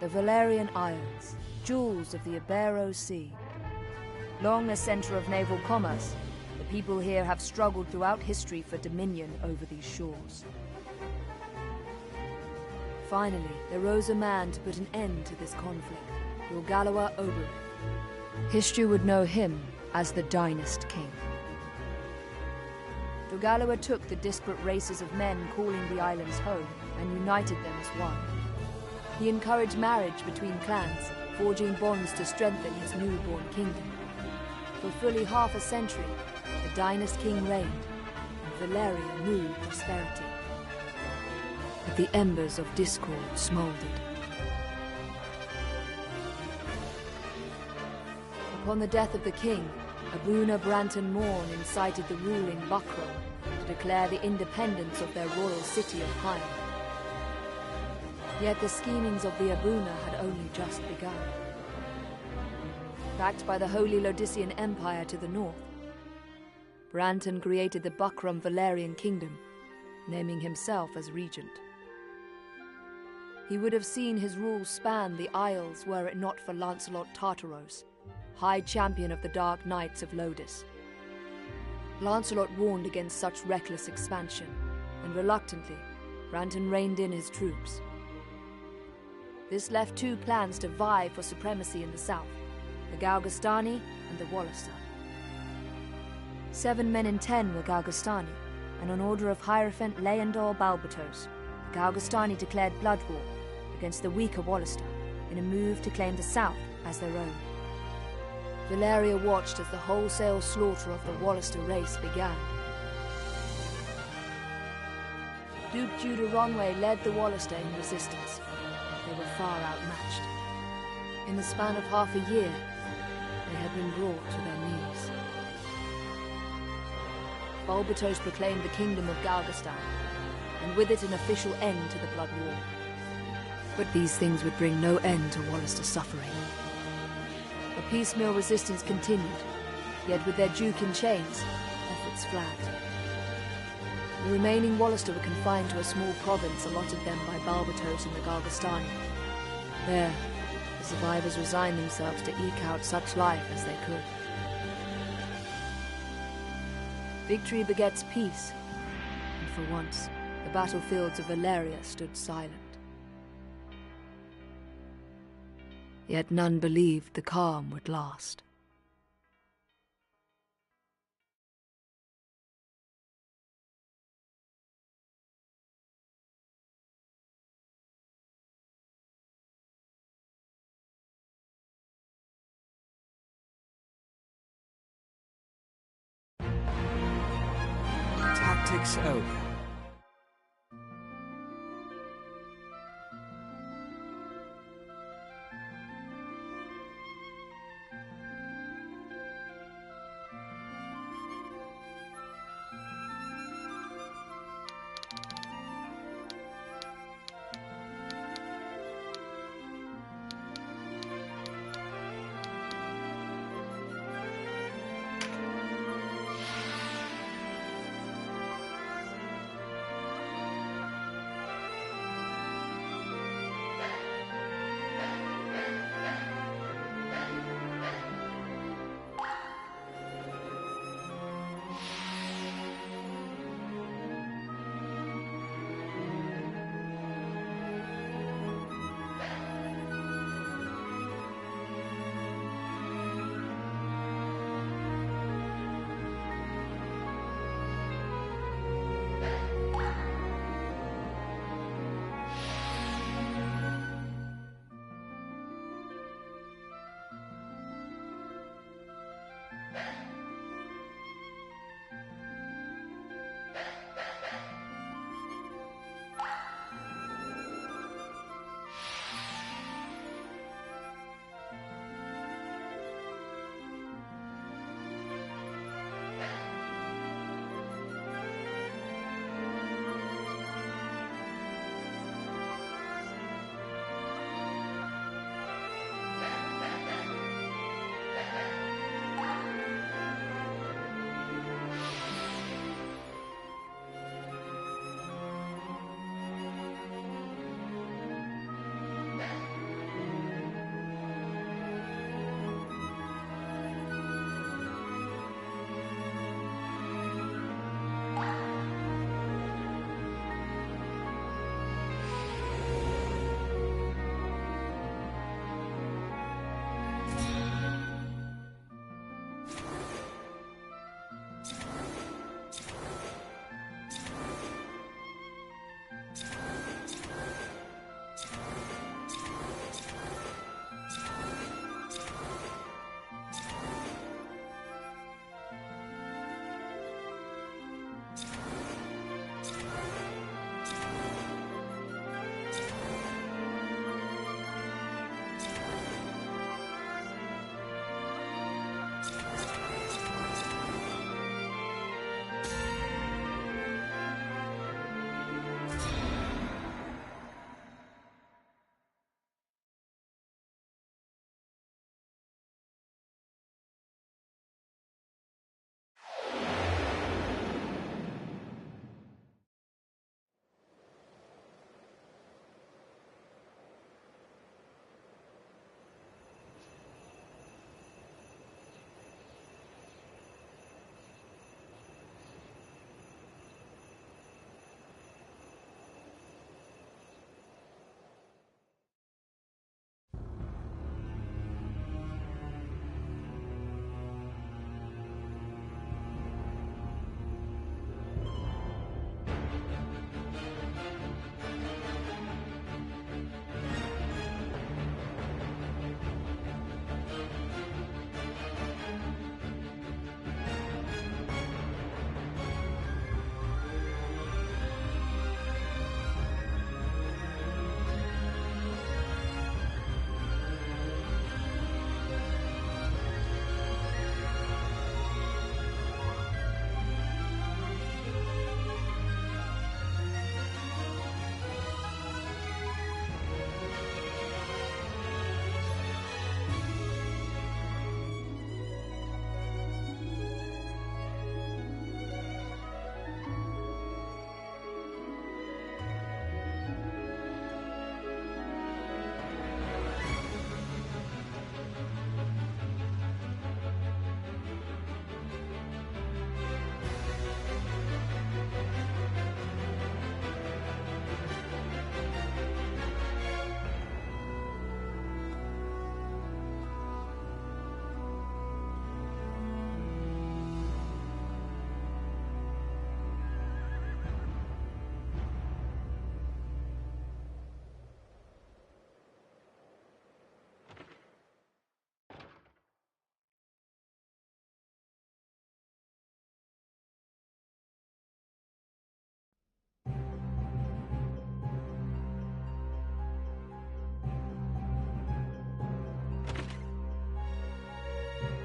The Valerian Isles, jewels of the Ibero Sea. Long a center of naval commerce, the people here have struggled throughout history for dominion over these shores. Finally, there rose a man to put an end to this conflict, Ogre Reborn. History would know him as the Dynast King. Ogre took the disparate races of men calling the islands home and united them as one. He encouraged marriage between clans, forging bonds to strengthen his newborn kingdom. For fully half a century, the Dynast King reigned, and Valeria knew prosperity. But the embers of discord smoldered. Upon the death of the king, Abuna Branton Morn incited the ruling Buckram to declare the independence of their royal city of Hyde. Yet the schemings of the Abuna had only just begun. Backed by the Holy Lodician Empire to the north, Branton created the Buckram Valerian Kingdom, naming himself as regent. He would have seen his rule span the Isles were it not for Lancelot Tartaros, High Champion of the Dark Knights of Lodis. Lancelot warned against such reckless expansion, and reluctantly, Branton reined in his troops. This left two clans to vie for supremacy in the south, the Galgastani and the Wallister. 7 men in 10 were Galgastani, and on order of Hierophant Leandor Balbatos, the Galgastani declared blood war against the weaker Wallister in a move to claim the south as their own. Valeria watched as the wholesale slaughter of the Wallister race began. Duke Judah Ronway led the Wallister in resistance. They were far outmatched. In the span of half a year, they had been brought to their knees. Balbatos proclaimed the Kingdom of Galgastan, and with it an official end to the blood war. But these things would bring no end to Wallister's suffering. A piecemeal resistance continued, yet with their duke in chains, efforts flagged. The remaining Wallister were confined to a small province allotted them by Balbatos and the Galgastani. There, the survivors resigned themselves to eke out such life as they could. Victory begets peace, and for once, the battlefields of Valeria stood silent. Yet none believed the calm would last. Tactics over.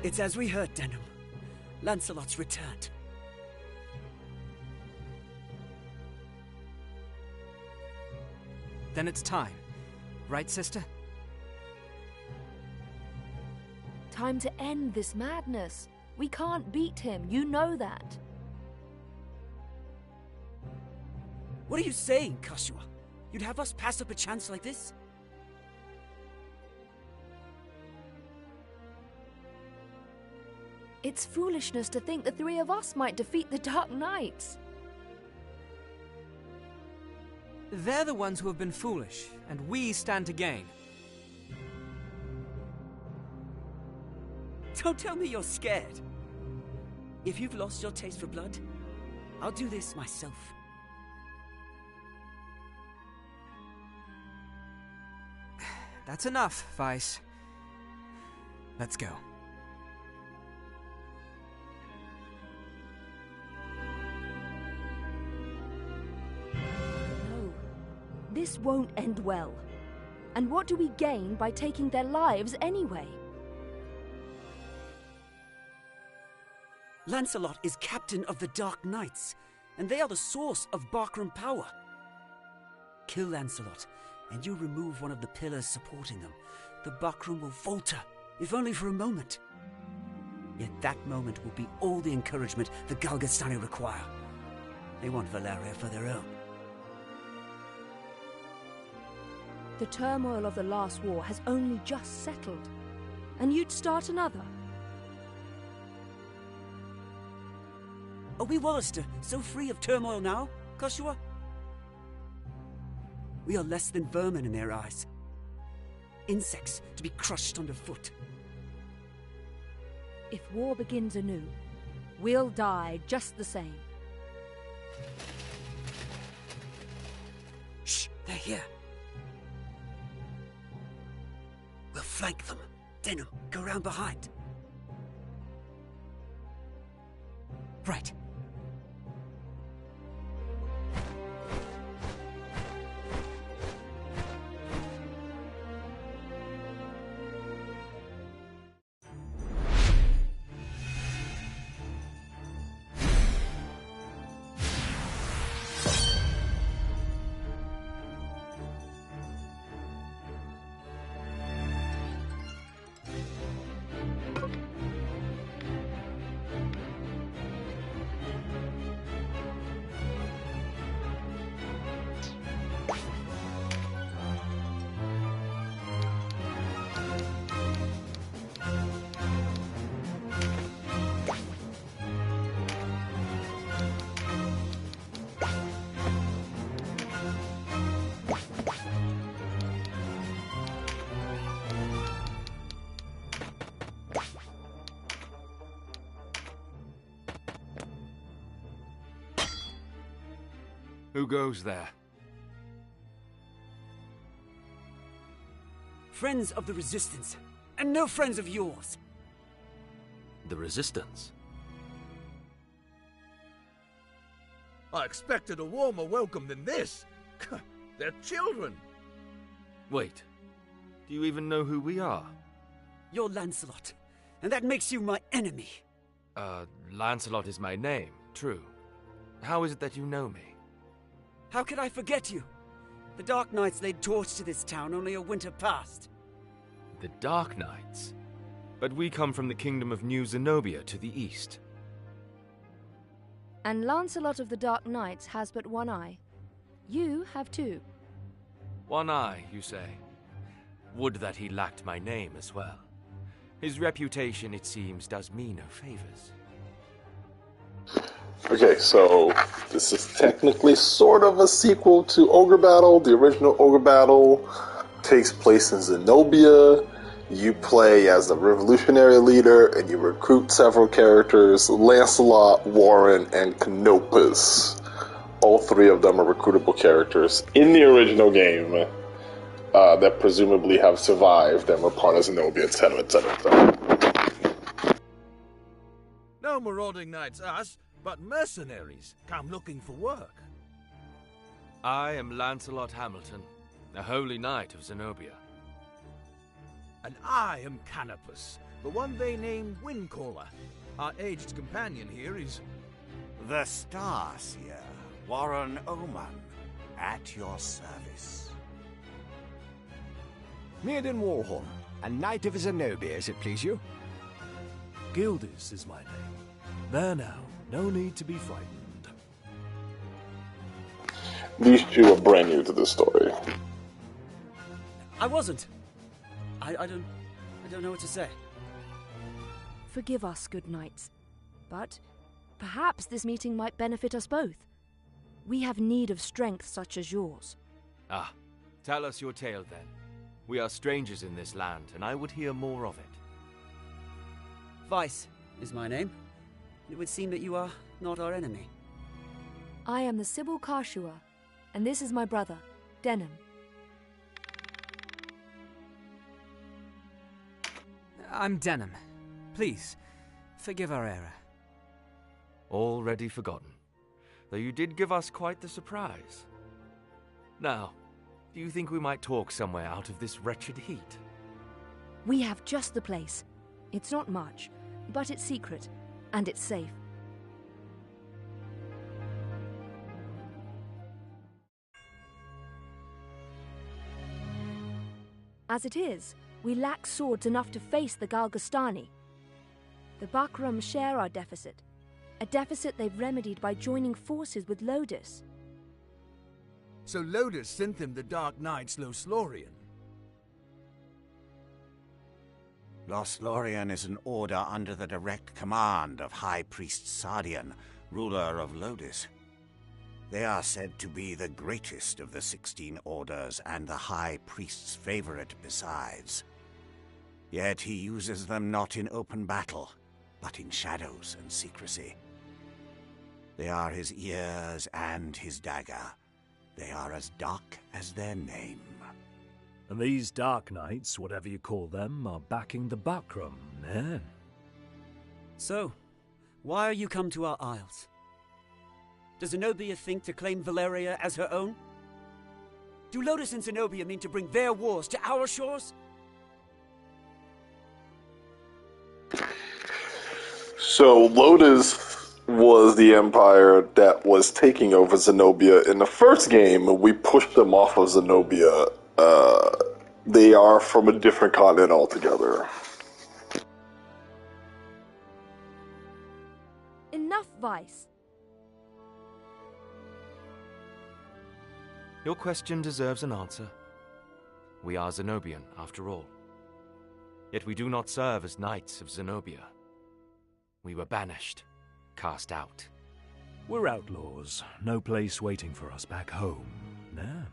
It's as we heard, Denham. Lancelot's returned. Then it's time. Right, sister? Time to end this madness. We can't beat him, you know that. What are you saying, Kashua? You'd have us pass up a chance like this? It's foolishness to think the three of us might defeat the Dark Knights. They're the ones who have been foolish, and we stand to gain. Don't tell me you're scared. If you've lost your taste for blood, I'll do this myself. That's enough, Vice. Let's go. No, this won't end well. And what do we gain by taking their lives anyway? Lancelot is captain of the Dark Knights, and they are the source of Barkram power. Kill Lancelot, and you remove one of the pillars supporting them. The Barkram will falter, if only for a moment. Yet that moment will be all the encouragement the Galgastani require. They want Valeria for their own. The turmoil of the last war has only just settled, and you'd start another. Are we Wallister so free of turmoil now, Kashua? We are less than vermin in their eyes. Insects to be crushed underfoot. If war begins anew, we'll die just the same. Shh, they're here. We'll flank them. Denham, go round behind. Right. Who goes there? Friends of the Resistance, and no friends of yours. The Resistance? I expected a warmer welcome than this. They're children. Wait, do you even know who we are? You're Lancelot, and that makes you my enemy. Lancelot is my name, true. How is it that you know me? How could I forget you? The Dark Knights laid torch to this town only a winter past. The Dark Knights? But we come from the kingdom of New Zenobia to the east. And Lancelot of the Dark Knights has but one eye. You have two. One eye, you say? Would that he lacked my name as well. His reputation, it seems, does me no favors. Okay, so this is technically sort of a sequel to Ogre Battle. The original Ogre Battle takes place in Zenobia. You play as a revolutionary leader, and you recruit several characters: Lancelot, Warren, and Canopus. All three of them are recruitable characters in the original game that presumably have survived and were part of Zenobia, etc., etc., etc. No marauding knights us, but mercenaries come looking for work. I am Lancelot Hamilton, a holy knight of Zenobia. And I am Canopus, The one they named Windcaller. Our aged companion here is... The Starseer, Warren Oman, at your service. Mirden Warhorn, a knight of Zenobia, as it please you. Gildis is my name. There now, no need to be frightened. These two are brand new to this story. I wasn't. I don't know what to say. Forgive us, good knights, but perhaps this meeting might benefit us both. We have need of strength such as yours. Ah, tell us your tale then. We are strangers in this land, and I would hear more of it. Vice is my name. It would seem that you are not our enemy. I am the Sybil Karshua, and this is my brother, Denham. I'm Denham. Please, forgive our error. Already forgotten, though you did give us quite the surprise. Now, do you think we might talk somewhere out of this wretched heat? We have just the place. It's not much, but it's secret, and it's safe. As it is, we lack swords enough to face the Galgastani. The Bakram share our deficit, a deficit they've remedied by joining forces with Lodis. So Lodis sent them the Dark Knights Loslorian. Loslorian is an order under the direct command of High Priest Sardian, ruler of Lodis. They are said to be the greatest of the 16 orders and the High Priest's favorite besides. Yet he uses them not in open battle, but in shadows and secrecy. They are his ears and his dagger. They are as dark as their name. And these Dark Knights, whatever you call them, are backing the Bakram, eh? So, why are you come to our isles? Does Zenobia think to claim Valeria as her own? Do Lodis and Zenobia mean to bring their wars to our shores? So Lotus was the empire that was taking over Zenobia. In the first game, we pushed them off of Zenobia. They are from a different continent altogether. Enough, Vice. Your question deserves an answer. We are Zenobian, after all. Yet we do not serve as knights of Zenobia. We were banished, cast out. We're outlaws. No place waiting for us back home, nah?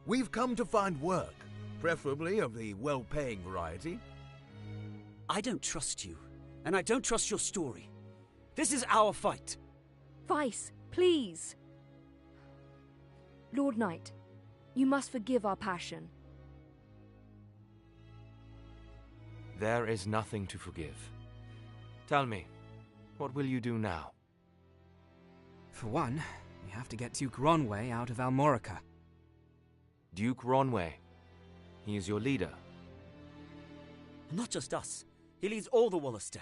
We've come to find work, preferably of the well-paying variety. I don't trust you, and I don't trust your story. This is our fight. Vice, please. Lord Knight, you must forgive our passion. There is nothing to forgive. Tell me, what will you do now? For one, we have to get Duke Ronway out of Almorica. Duke Ronway. He is your leader. Not just us. He leads all the Wollister.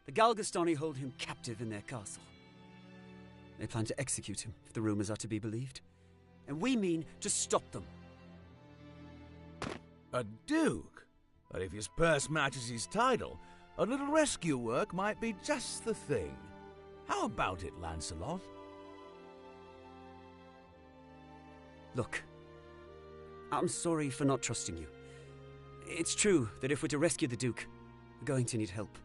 The Galgastani hold him captive in their castle. They plan to execute him, if the rumors are to be believed. And we mean to stop them. A duke? But if his purse matches his title, a little rescue work might be just the thing. How about it, Lancelot? Look, I'm sorry for not trusting you. It's true that if we're to rescue the Duke, we're going to need help.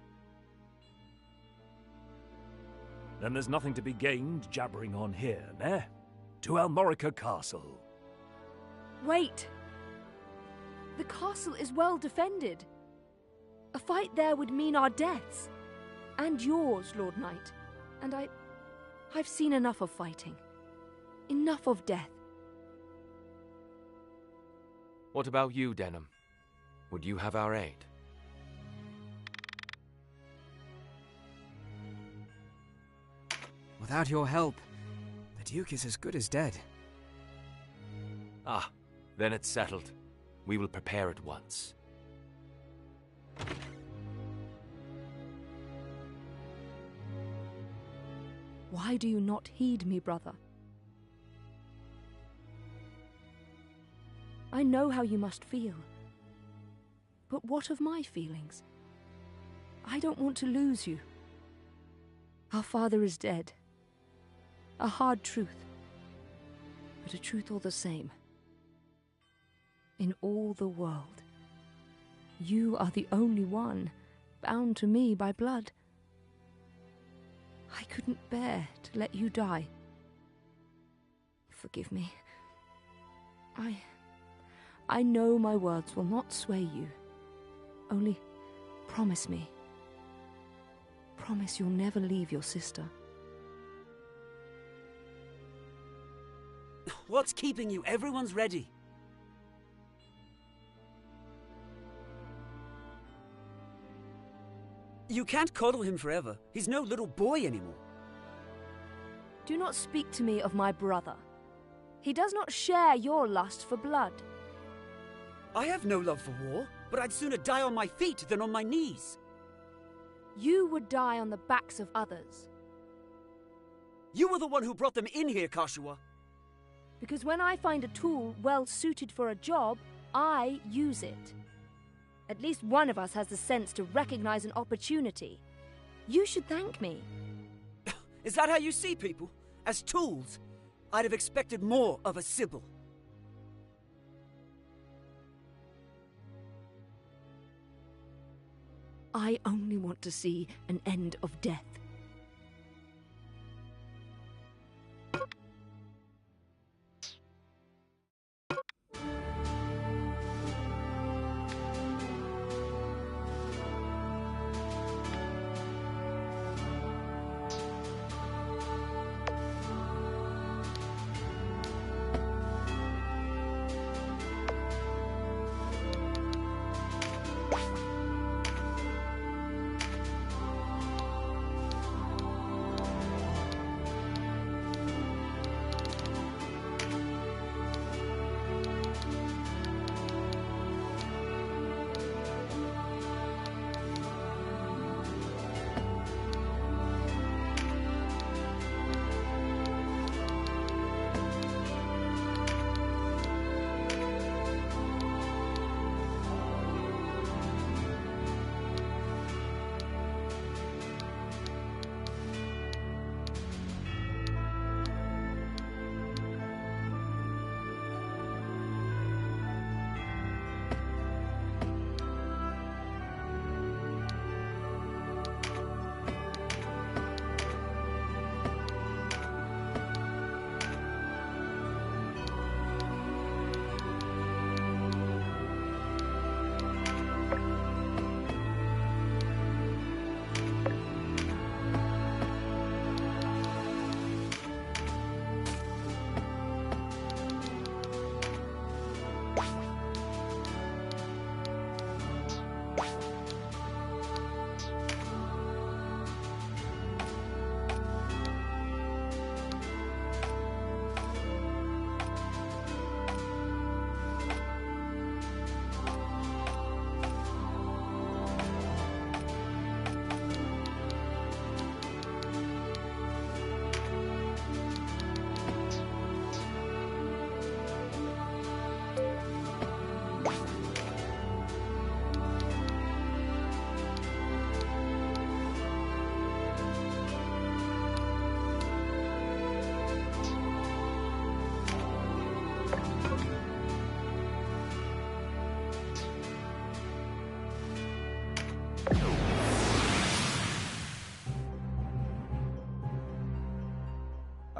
Then there's nothing to be gained jabbering on here, nah? To Almorica Castle. Wait! The castle is well defended. A fight there would mean our deaths. And yours, Lord Knight. And I've seen enough of fighting. Enough of death. What about you, Denham? Would you have our aid? Without your help, the Duke is as good as dead. Ah, then it's settled. We will prepare at once. Why do you not heed me, brother? I know how you must feel. But what of my feelings? I don't want to lose you. Our father is dead. A hard truth, but a truth all the same. In all the world, you are the only one bound to me by blood. I couldn't bear to let you die. Forgive me. I know my words will not sway you. Only promise me. Promise you'll never leave your sister. What's keeping you? Everyone's ready. You can't coddle him forever. He's no little boy anymore. Do not speak to me of my brother. He does not share your lust for blood. I have no love for war, but I'd sooner die on my feet than on my knees. You would die on the backs of others. You were the one who brought them in here, Kashua. Because when I find a tool well suited for a job, I use it. At least one of us has the sense to recognize an opportunity. You should thank me. Is that how you see people? As tools? I'd have expected more of a Sybil. I only want to see an end of death.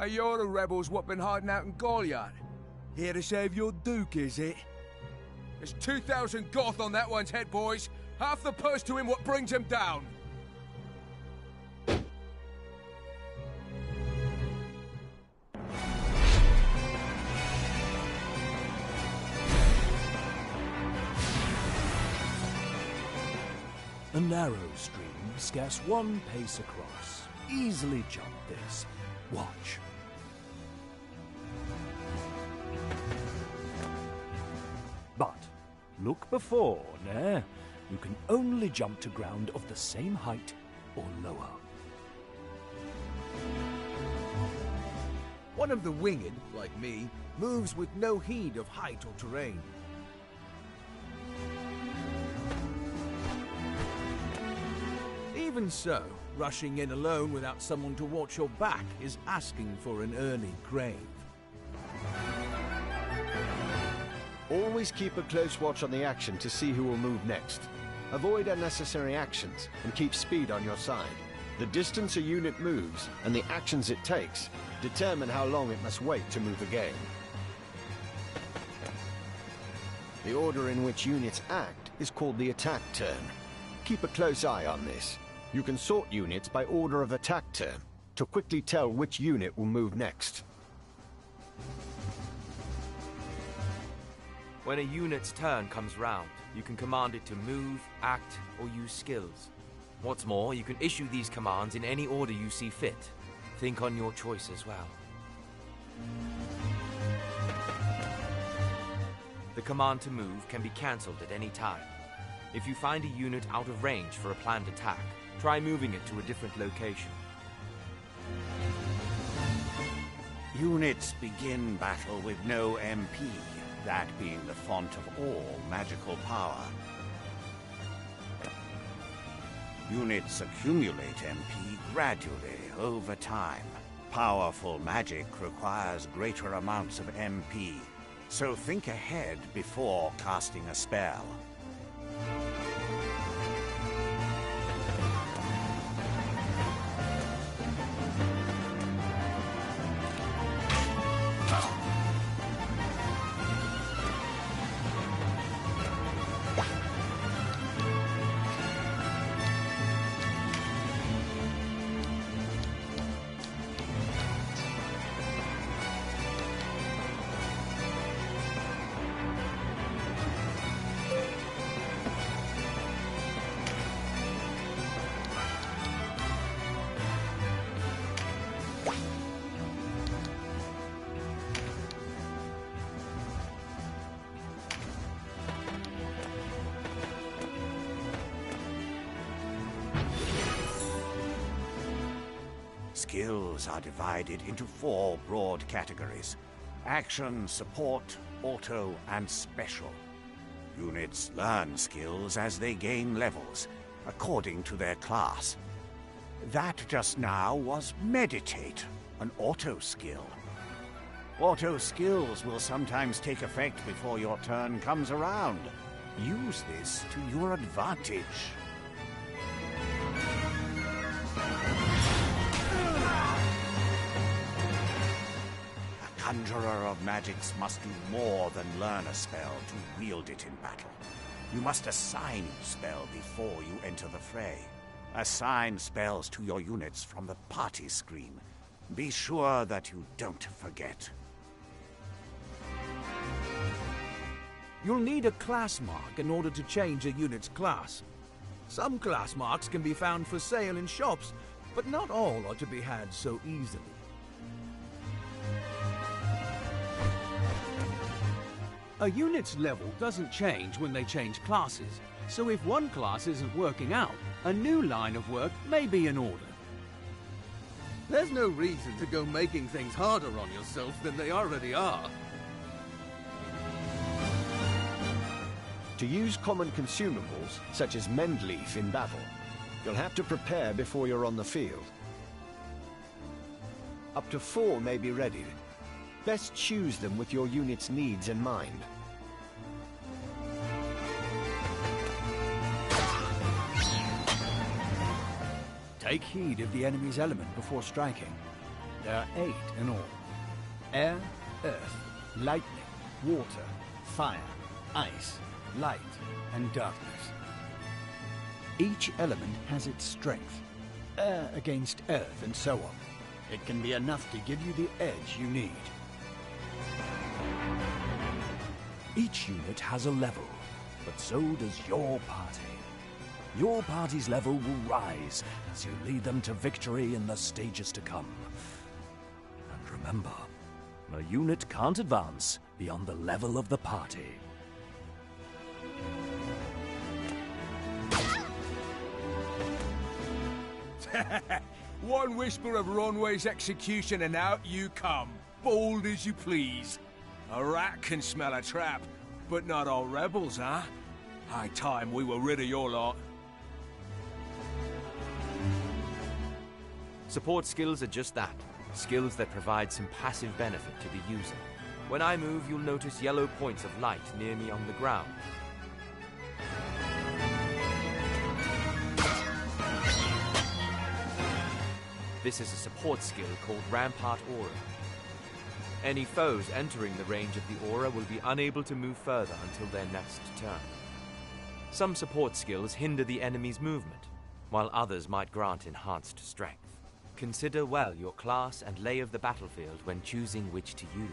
Hey, you're the rebels what been hiding out in Goliath. Here to save your Duke, is it? There's 2,000 Goth on that one's head, boys. Half the purse to him what brings him down. A narrow stream, scarce one pace across. Easily jump this. Watch. But look before, nah. You can only jump to ground of the same height or lower. One of the winged, like me, moves with no heed of height or terrain. Even so, rushing in alone without someone to watch your back is asking for an early grave. Always keep a close watch on the action to see who will move next. Avoid unnecessary actions and keep speed on your side. The distance a unit moves and the actions it takes determine how long it must wait to move again. The order in which units act is called the attack turn. Keep a close eye on this. You can sort units by order of attack turn to quickly tell which unit will move next. When a unit's turn comes round, you can command it to move, act, or use skills. What's more, you can issue these commands in any order you see fit. Think on your choice as well. The command to move can be cancelled at any time. If you find a unit out of range for a planned attack, try moving it to a different location. Units begin battle with no MP, that being the font of all magical power. Units accumulate MP gradually over time. Powerful magic requires greater amounts of MP, so think ahead before casting a spell. Skills are divided into 4 broad categories: action, support, auto, and special. Units learn skills as they gain levels, according to their class. That just now was meditate, an auto skill. Auto skills will sometimes take effect before your turn comes around. Use this to your advantage. Conjurer of magics must do more than learn a spell to wield it in battle. You must assign each spell before you enter the fray. Assign spells to your units from the party screen. Be sure that you don't forget. You'll need a class mark in order to change a unit's class. Some class marks can be found for sale in shops, but not all are to be had so easily. A unit's level doesn't change when they change classes, so if one class isn't working out, a new line of work may be in order. There's no reason to go making things harder on yourself than they already are. To use common consumables, such as mend leaf in battle, you'll have to prepare before you're on the field. Up to 4 may be readied. Best choose them with your unit's needs in mind. Take heed of the enemy's element before striking. There are 8 in all: air, earth, lightning, water, fire, ice, light, and darkness. Each element has its strength. Air against earth, and so on. It can be enough to give you the edge you need. Each unit has a level, but so does your party. Your party's level will rise as you lead them to victory in the stages to come. And remember, a unit can't advance beyond the level of the party. One whisper of Ronway's execution and out you come. bold as you please. A rat can smell a trap, but not all rebels, huh? High time we were rid of your lot. Support skills are just that. Skills that provide some passive benefit to the user. When I move, you'll notice yellow points of light near me on the ground. This is a support skill called Rampart Aura. Any foes entering the range of the aura will be unable to move further until their next turn. Some support skills hinder the enemy's movement, while others might grant enhanced strength. Consider well your class and lay of the battlefield when choosing which to use.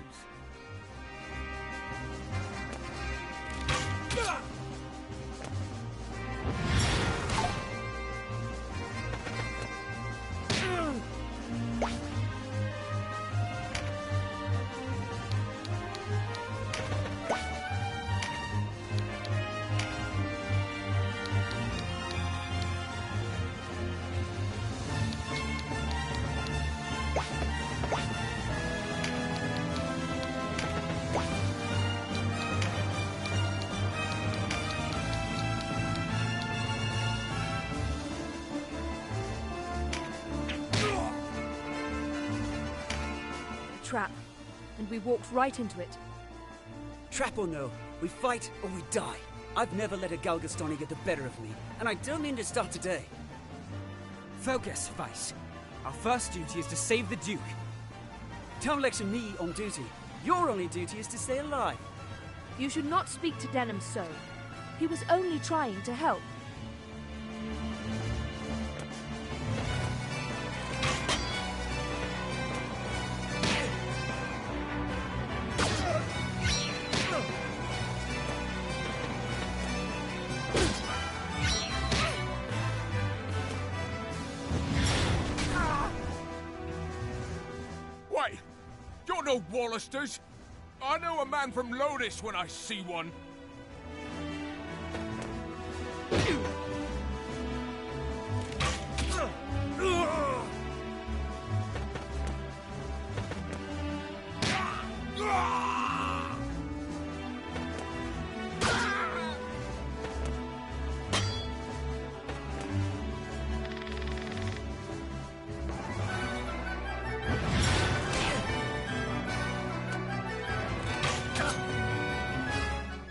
Trap, and we walked right into it. Trap or no, we fight or we die. I've never let a Galgastani get the better of me, and I don't mean to start today. Focus, Vice. Our first duty is to save the Duke. Don't lecture me on duty. Your only duty is to stay alive. You should not speak to Denham so. He was only trying to help. Wait! You're no Wallisters! I know a man from Lodis when I see one.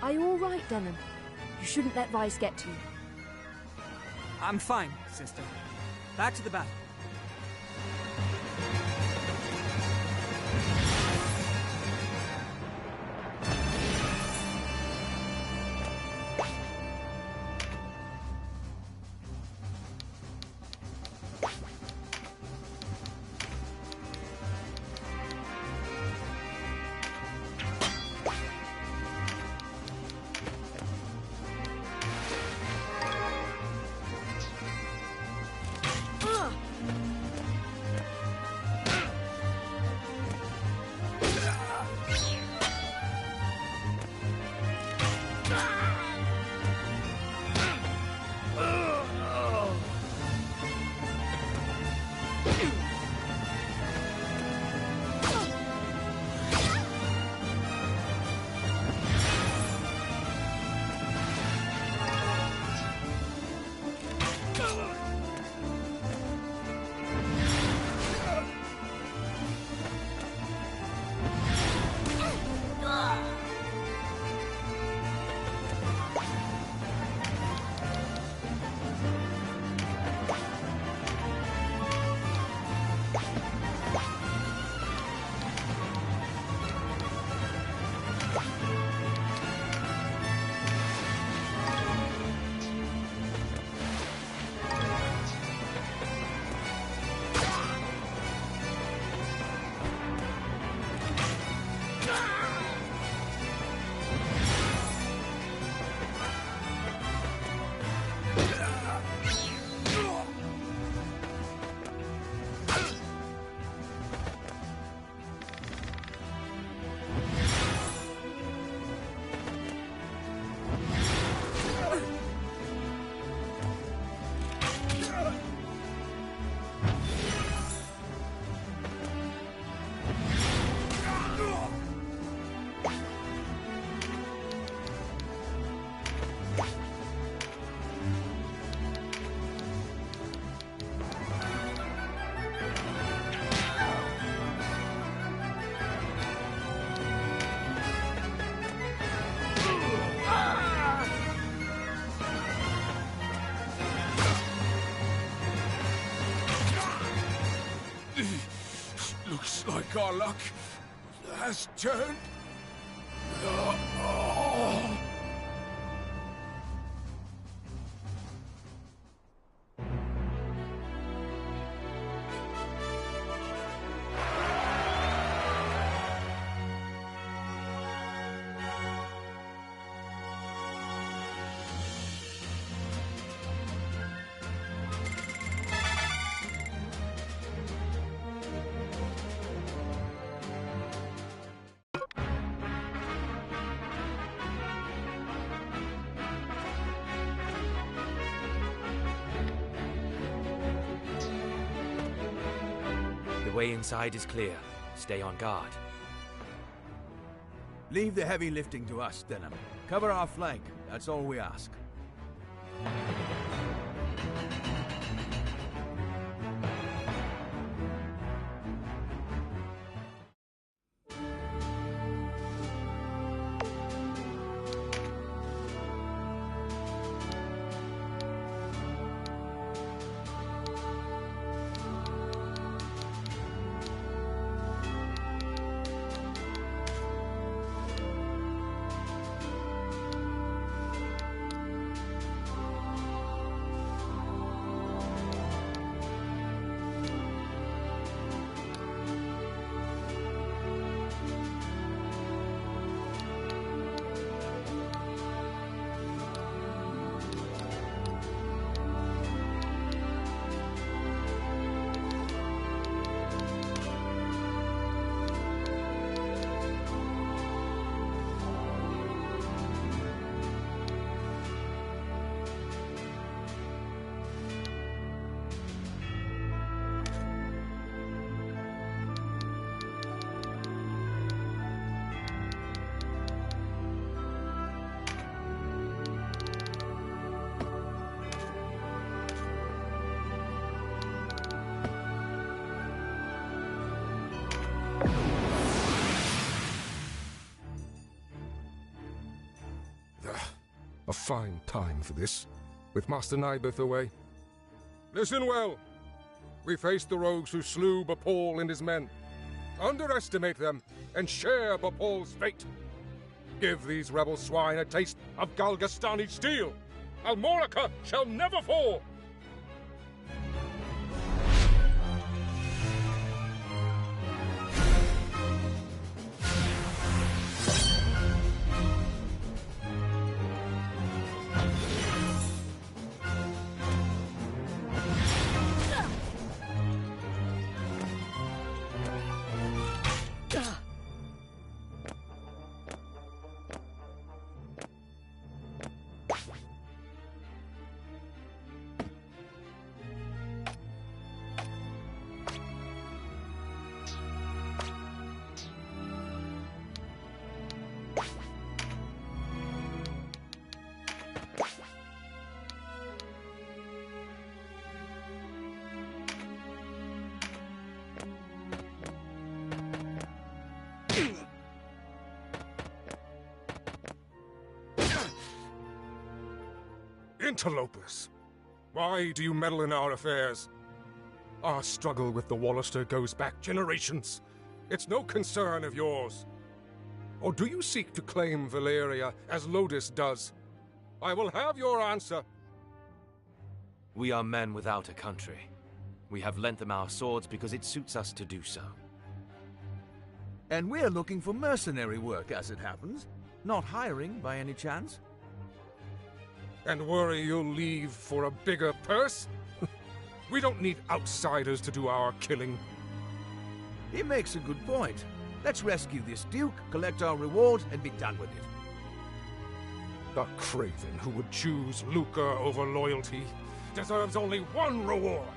Are you all right, Denham? You shouldn't let Vice get to you. I'm fine, sister. Back to the battle. Looks like our luck has turned. The way inside is clear. Stay on guard. Leave the heavy lifting to us, Denham. Cover our flank. That's all we ask. A fine time for this, with Master Nibeth away. Listen well. We face the rogues who slew Bapal and his men. Underestimate them, and share Bapal's fate. Give these rebel swine a taste of Galgastani steel. Almorica shall never fall! Interlopers! Why do you meddle in our affairs? Our struggle with the Wallister goes back generations. It's no concern of yours. Or do you seek to claim Valeria as Lodis does? I will have your answer. We are men without a country. We have lent them our swords because it suits us to do so. And we're looking for mercenary work, as it happens. Not hiring, by any chance. And worry you'll leave for a bigger purse? We don't need outsiders to do our killing. He makes a good point. Let's rescue this Duke, collect our reward, and be done with it. The craven who would choose lucre over loyalty deserves only one reward.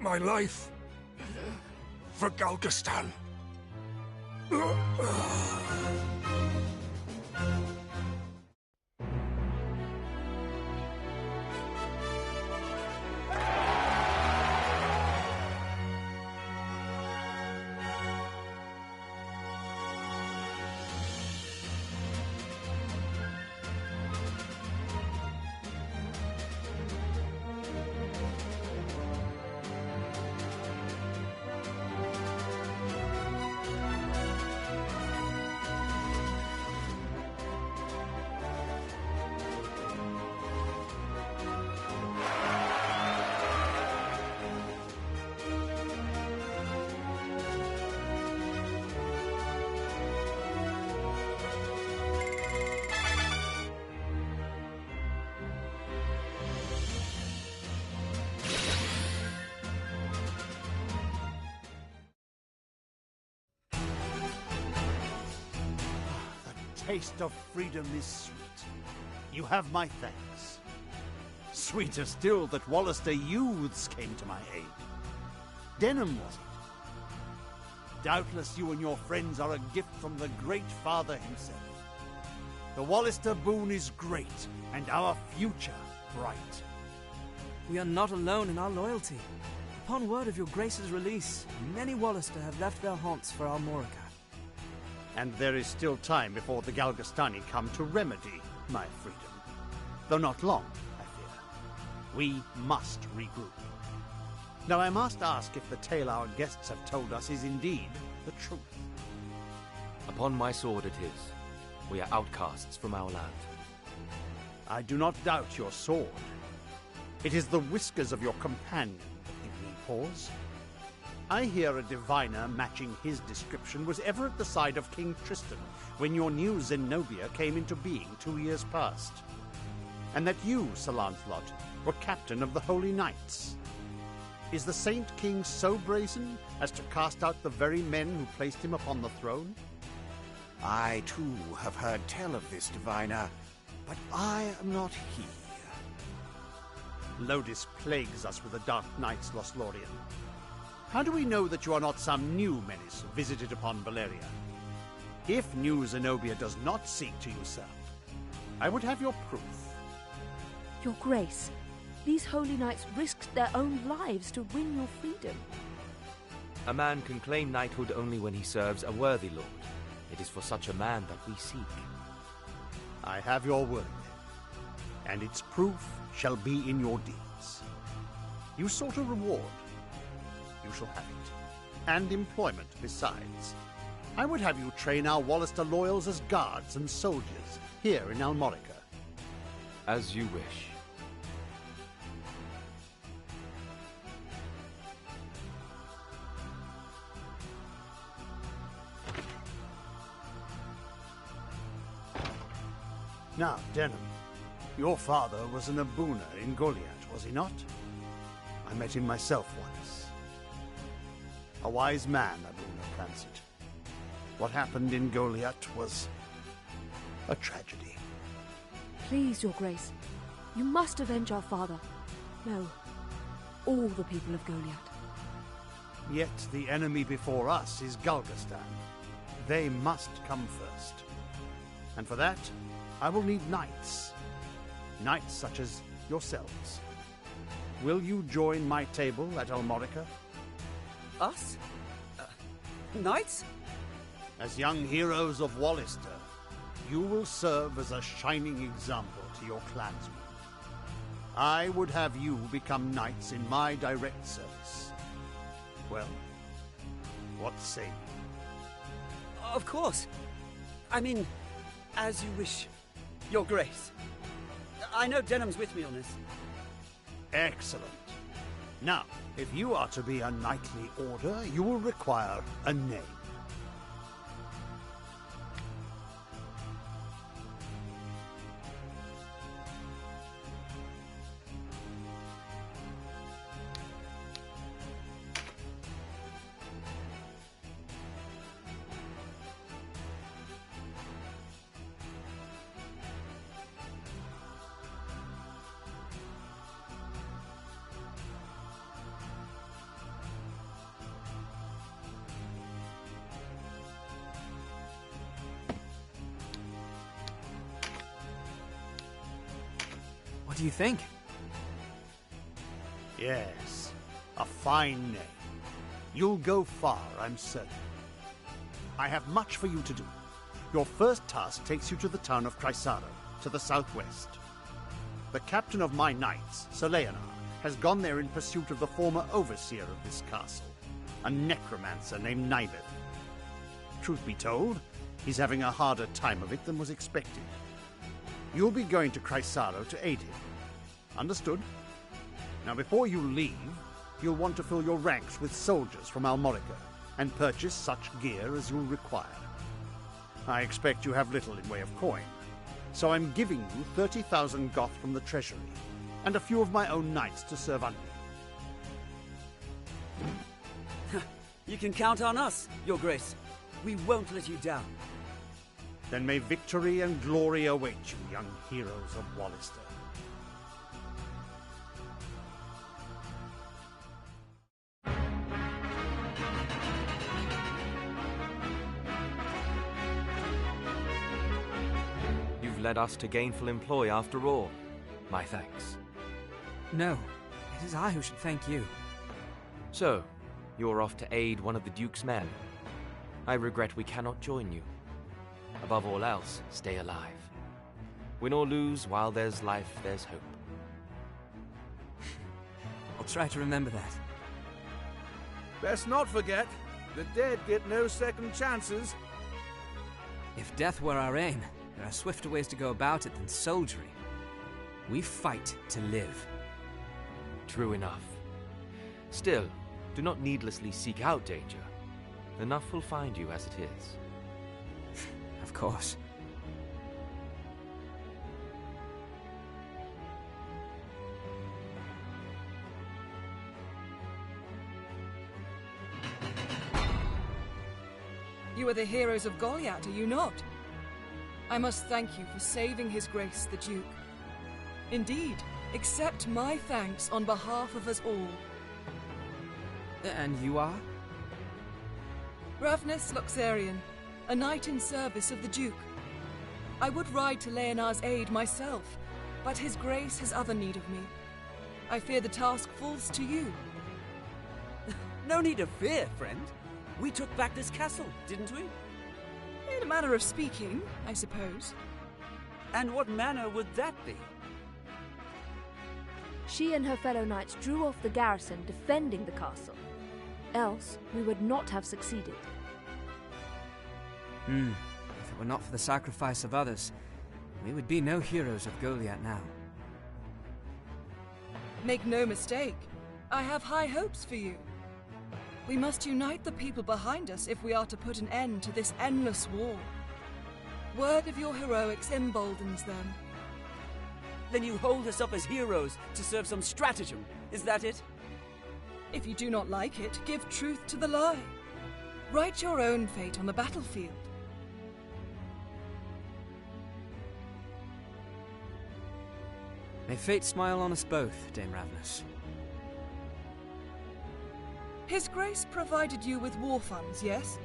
My life for Galgastan. Taste of freedom is sweet. You have my thanks. Sweeter still that Wallister youths came to my aid. Denham was it? Doubtless you and your friends are a gift from the Great Father himself. The Wallister boon is great, and our future bright. We are not alone in our loyalty. Upon word of your Grace's release, many Wallister have left their haunts for Almorica. And there is still time before the Galgastani come to remedy my freedom. Though not long, I fear. We must regroup. Now I must ask if the tale our guests have told us is indeed the truth. Upon my sword it is. We are outcasts from our land. I do not doubt your sword. It is the whiskers of your companion that give me pause. I hear a diviner matching his description was ever at the side of King Tristan when your new Zenobia came into being 2 years past. And that you, Sir Lancelot, were captain of the Holy Knights. Is the Saint King so brazen as to cast out the very men who placed him upon the throne? I, too, have heard tell of this diviner, but I am not he. Lodis plagues us with the Dark Knights, Lothlorien. How do we know that you are not some new menace visited upon Valeria? If New Zenobia does not seek to usurp, I would have your proof. Your Grace, these holy knights risked their own lives to win your freedom. A man can claim knighthood only when he serves a worthy lord. It is for such a man that we seek. I have your word, and its proof shall be in your deeds. You sought a reward. You shall have it, and employment besides. I would have you train our Wallister loyals as guards and soldiers here in Almorica. As you wish. Now, Denham, your father was an Abuna in Goliath, was he not? I met him myself once. A wise man, Abuna Plancet. What happened in Goliath was a tragedy. Please, Your Grace, you must avenge our father. No, all the people of Goliath. Yet the enemy before us is Galgastan. They must come first. And for that, I will need knights. Knights such as yourselves. will you join my table at Almorica? Us? Knights? As young heroes of Wallister, you will serve as a shining example to your clansmen. I would have you become knights in my direct service. Well, what say you? Of course. I mean, as you wish, Your Grace. I know Denham's with me on this. Excellent. Now, if you are to be a knightly order, you will require a name. What do you think? Yes, a fine name. You'll go far, I'm certain. I have much for you to do. Your first task takes you to the town of Chrysaro, to the southwest. The captain of my knights, Sir Leonard, has gone there in pursuit of the former overseer of this castle, a necromancer named Nibeth. Truth be told, he's having a harder time of it than was expected. You'll be going to Chrysaro to aid him. Understood? Now, before you leave, you'll want to fill your ranks with soldiers from Almorica and purchase such gear as you'll require. I expect you have little in way of coin, so I'm giving you 30,000 goth from the treasury and a few of my own knights to serve under you. You can count on us, Your Grace. We won't let you down. Then may victory and glory await you, young heroes of Wallister. You've led us to gainful employ after all. My thanks. No, it is I who should thank you. So, you're off to aid one of the Duke's men. I regret we cannot join you. Above all else, stay alive. Win or lose, while there's life, there's hope. I'll try to remember that. Best not forget, the dead get no second chances. If death were our aim, there are swifter ways to go about it than soldiery. We fight to live. True enough. Still, do not needlessly seek out danger. Enough will find you as it is. Of course. You are the heroes of Goliath, are you not? I must thank you for saving His Grace the Duke. Indeed, accept my thanks on behalf of us all. And you are? Ravnus Loxarian, a knight in service of the Duke. I would ride to Leonard's aid myself, but His Grace has other need of me. I fear the task falls to you. No need of fear, friend. We took back this castle, didn't we? In a manner of speaking, I suppose. And what manner would that be? She and her fellow knights drew off the garrison defending the castle. Else, we would not have succeeded. If it were not for the sacrifice of others, we would be no heroes of Goliath now. Make no mistake, I have high hopes for you. We must unite the people behind us if we are to put an end to this endless war. Word of your heroics emboldens them. Then you hold us up as heroes to serve some stratagem, is that it? If you do not like it, give truth to the lie. Write your own fate on the battlefield. May fate smile on us both, Dame Ravnus. His Grace provided you with war funds, yes?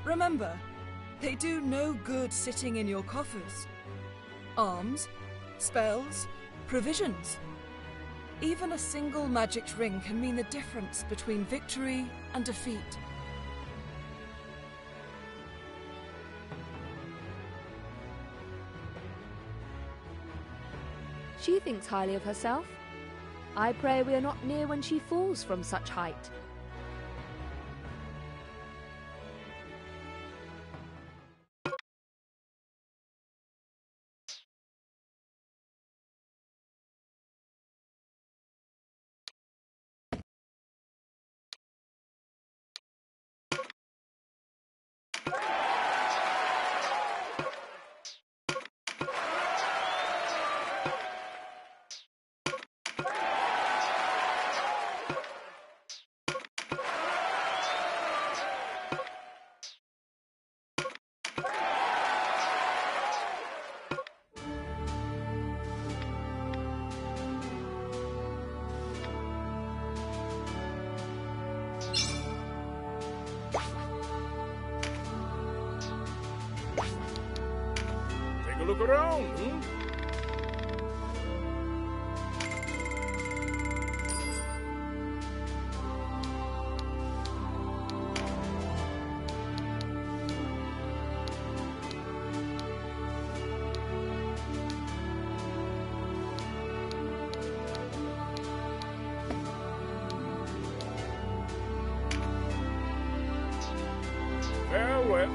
Remember, they do no good sitting in your coffers. Arms, spells, provisions. Even a single magic ring can mean the difference between victory and defeat. She thinks highly of herself. I pray we are not near when she falls from such height. Take a look around, hmm? Farewell.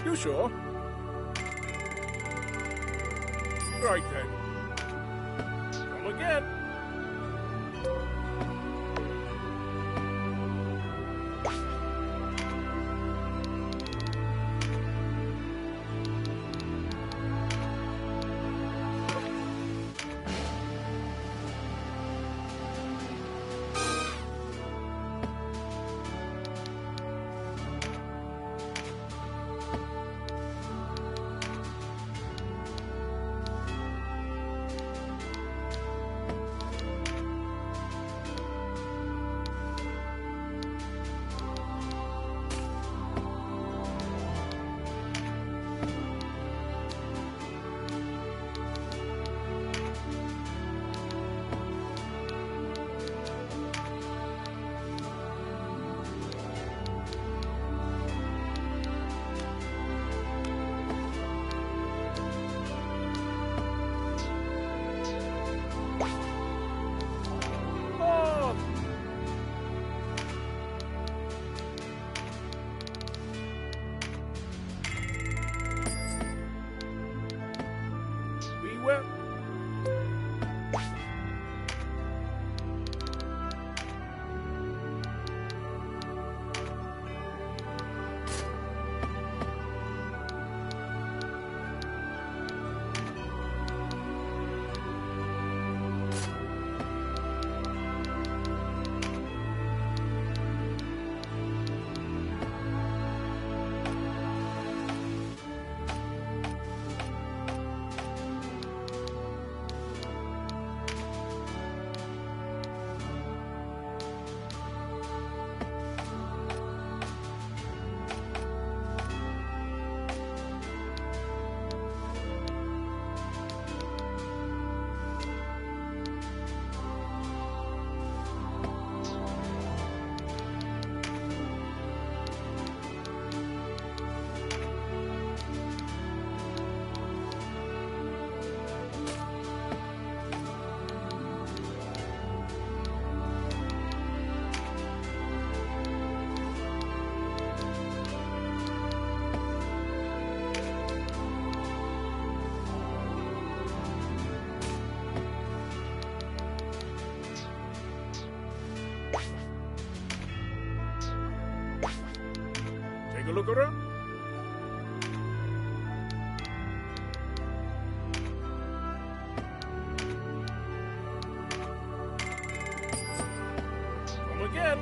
You sure? Right then. Come again. A look around. Come again.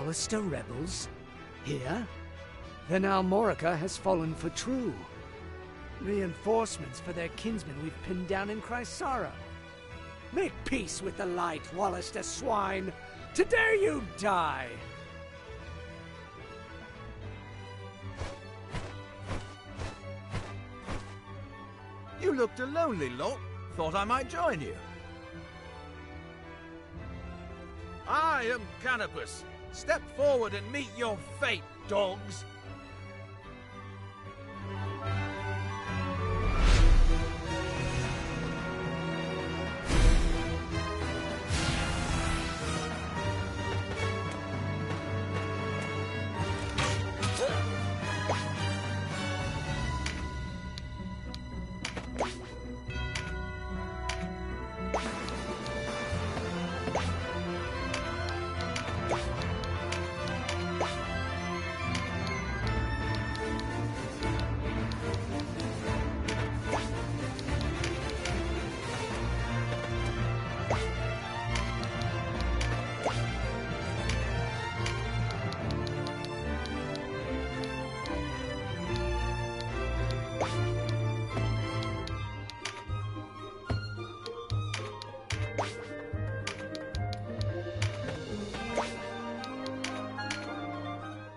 Wallister rebels? Here? Then Almorica has fallen for true. Reinforcements for their kinsmen we've pinned down in Chrysara. Make peace with the light, Wallister swine! Today you die! You looked a lonely lot. Thought I might join you. I am Canopus. Step forward and meet your fate, dogs.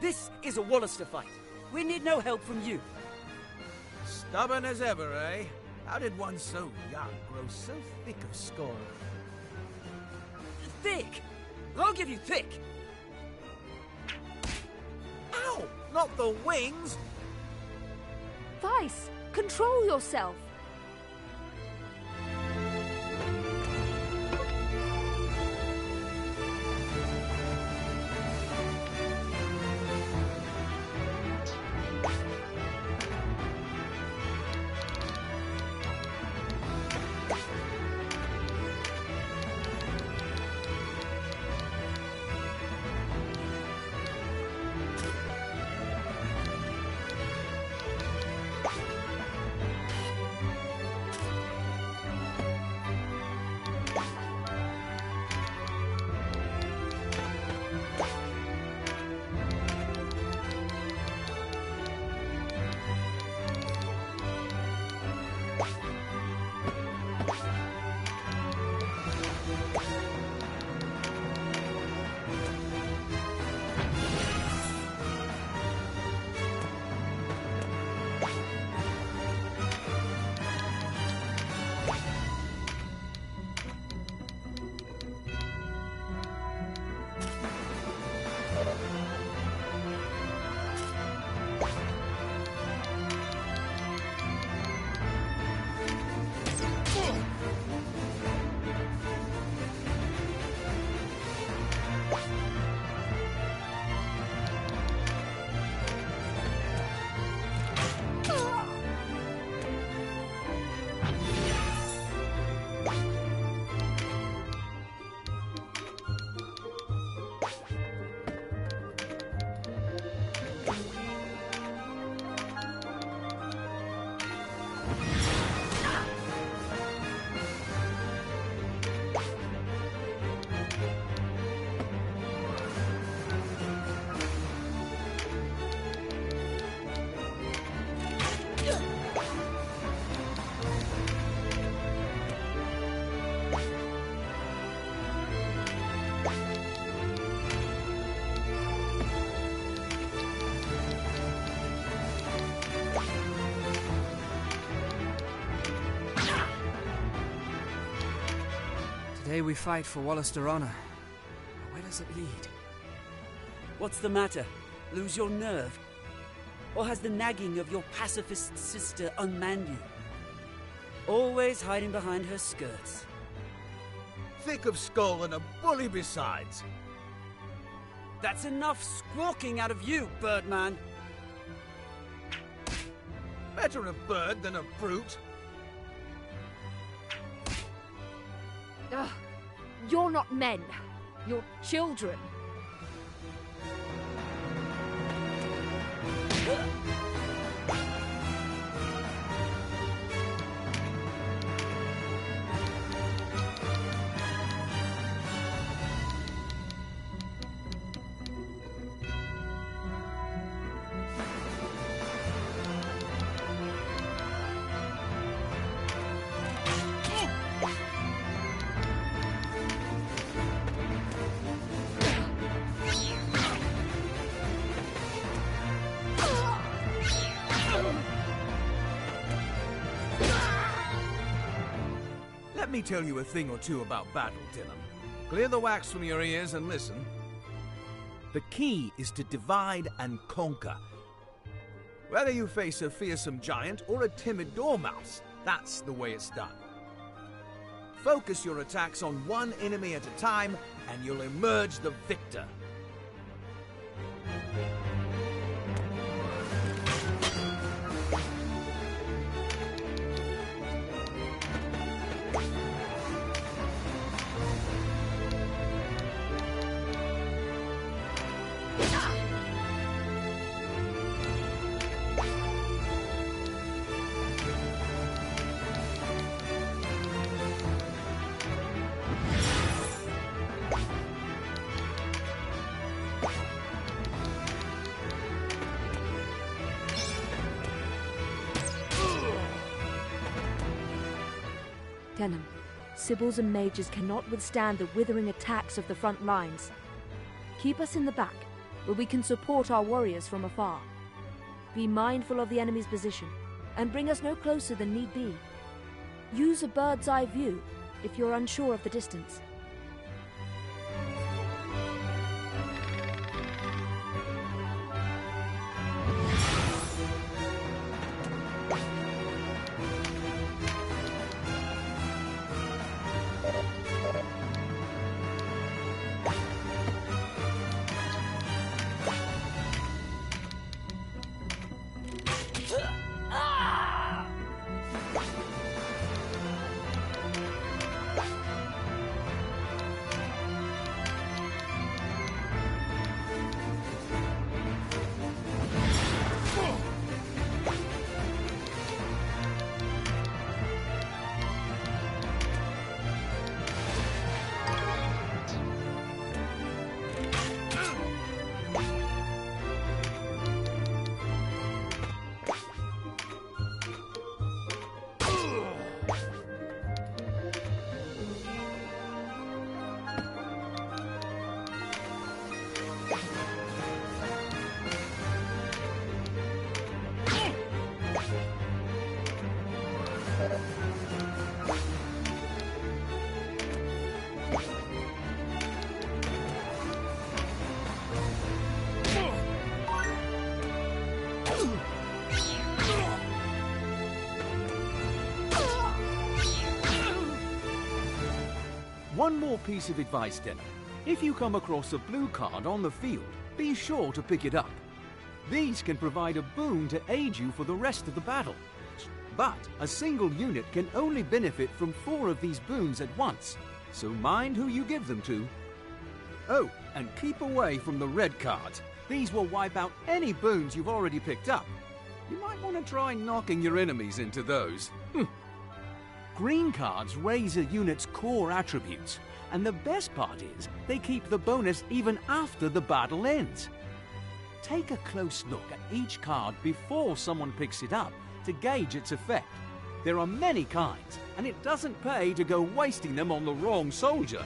This is a Wallister fight. We need no help from you. Stubborn as ever, eh? How did one so young grow so thick of skull? Thick? I'll give you thick. Ow! Not the wings! Vice, control yourself. Today we fight for Wallister honor. But where does it lead? What's the matter? Lose your nerve? Or has the nagging of your pacifist sister unmanned you? Always hiding behind her skirts. Thick of skull and a bully besides. That's enough squawking out of you, Birdman. Better a bird than a brute. Ugh, you're not men. You're children. Let me tell you a thing or two about battle, Dylan. Clear the wax from your ears and listen. The key is to divide and conquer. Whether you face a fearsome giant or a timid dormouse, that's the way it's done. Focus your attacks on one enemy at a time, and you'll emerge the victor. Denham, Sibyls and mages cannot withstand the withering attacks of the front lines. Keep us in the back, where we can support our warriors from afar. Be mindful of the enemy's position, and bring us no closer than need be. Use a bird's eye view if you're unsure of the distance. One more piece of advice, Denham. If you come across a blue card on the field, be sure to pick it up. These can provide a boon to aid you for the rest of the battle. But a single unit can only benefit from 4 of these boons at once, so mind who you give them to. Oh, and keep away from the red cards. These will wipe out any boons you've already picked up. You might want to try knocking your enemies into those. Green cards raise a unit's core attributes, and the best part is they keep the bonus even after the battle ends. Take a close look at each card before someone picks it up to gauge its effect. There are many kinds, and it doesn't pay to go wasting them on the wrong soldier.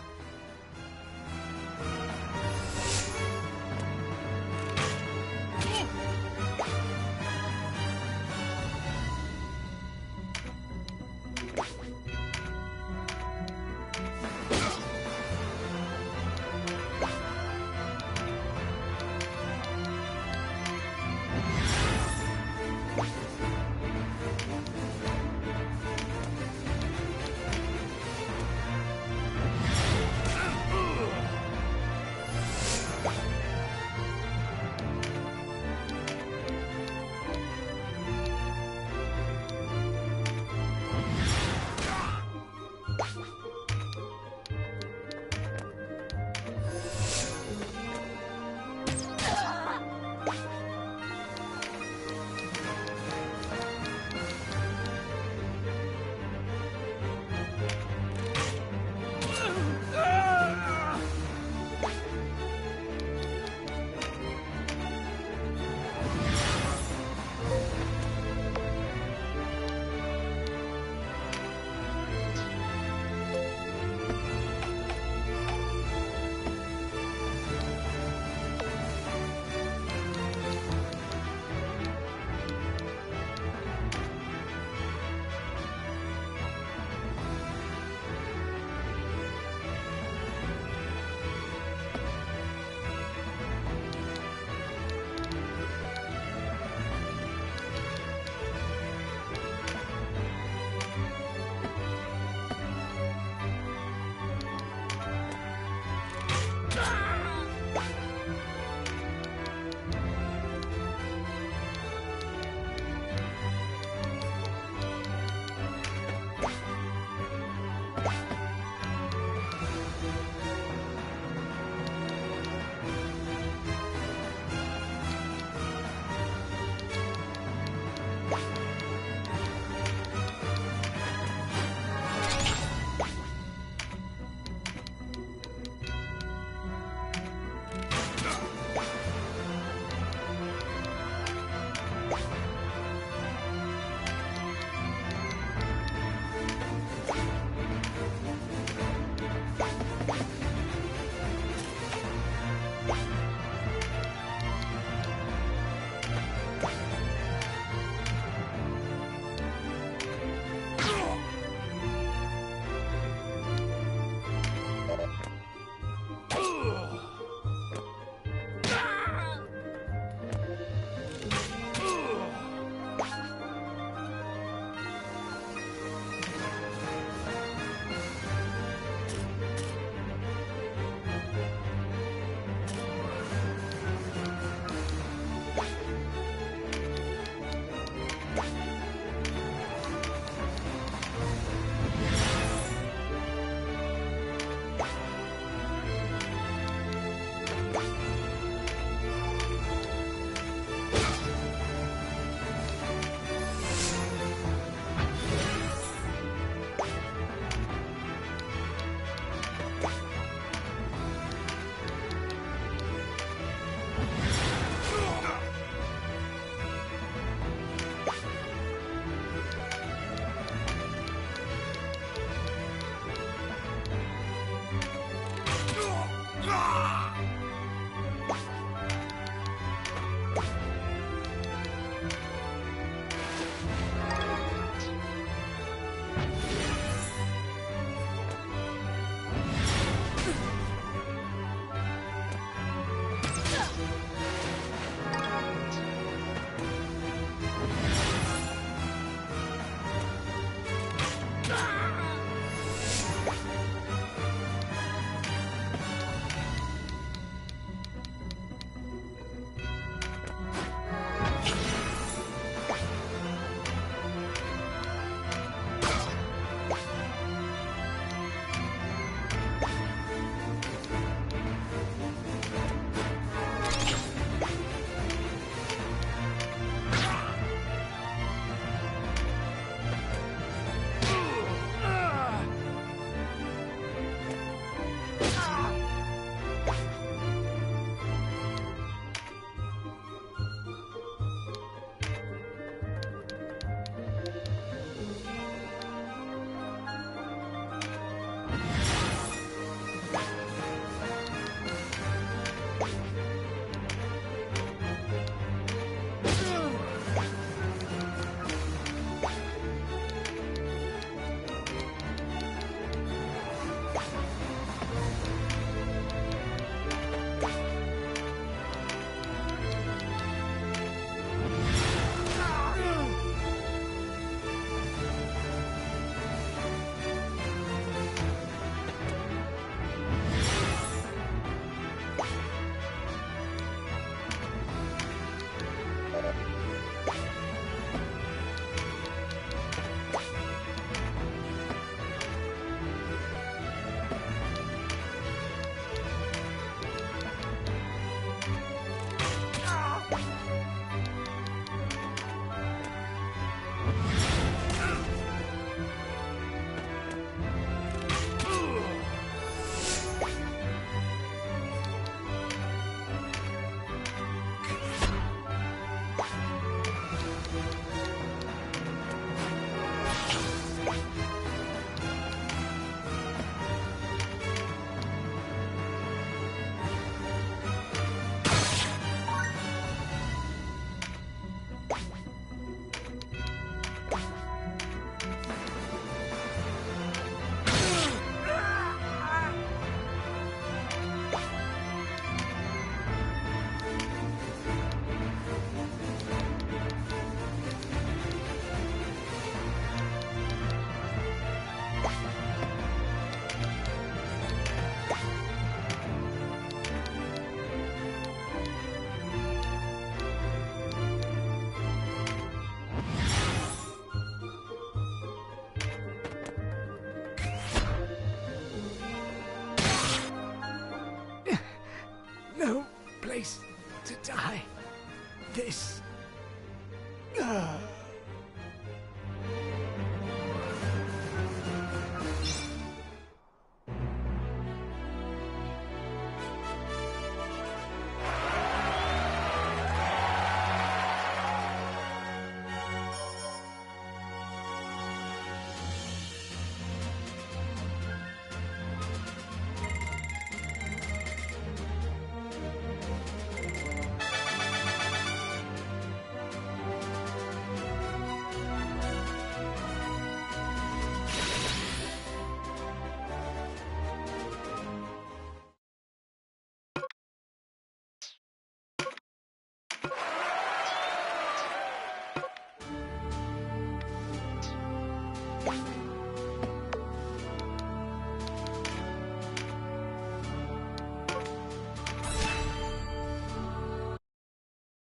This